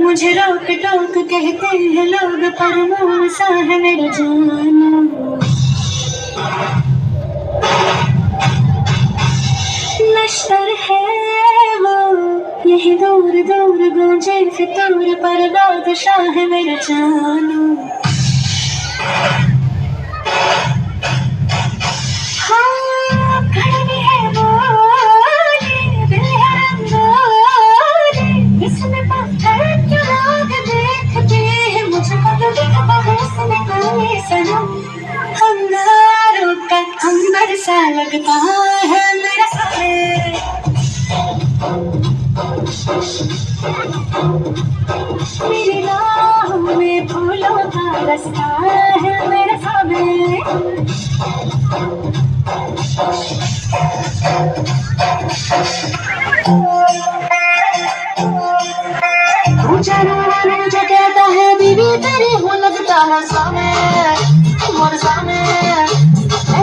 मुझे रोक टोक कहते हैं लोग, पर मुँह सा है मेरा जाना। नश्तर है वो यही दूर दूर गूंजे फितूर, पर बादशाह है मेरा जाना। हाँ कड़वी है वो दिल है रंगोली, इसमें पत्थर क्यों लोग देखते हैं मुझको, तो दिखा हुस्न कोई सनम। अंगारों का अंबर सा लगता है मेरा सामने, मेरी राहों में फूलों का रास्ता है मेरे सामने। तू जाने वाले जो कहता है बीवी तेरी हूँ, लगता है सामने मोर सामने।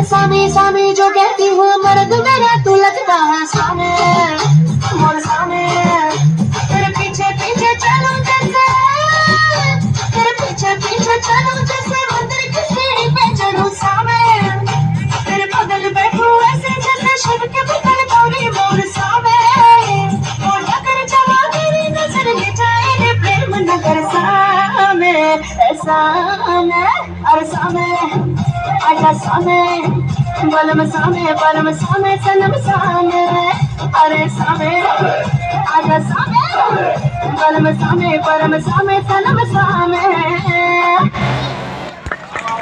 सामी सामी जो कहती हूँ मर्द मेरा, तू लगता है सामने मोर सामने। तेरे पीछे पीछे चलूं जैसे, तेरे पीछे पीछे चलूं जैसे मंदिर की सीढ़ी पे चढ़ूं सामने। तेरे बगल बैठूं ऐसे जैसे शिव के बगल गौरी मोर सामने। और अगर जवा मेरी नजर ले जाए प्रेम नगर सामने, सामने और सामने आजा सामने, बलम सामने परम सामने सनम सामने। अरे सामने आजा सामने, बलम सामने परम सामने सनम सामने।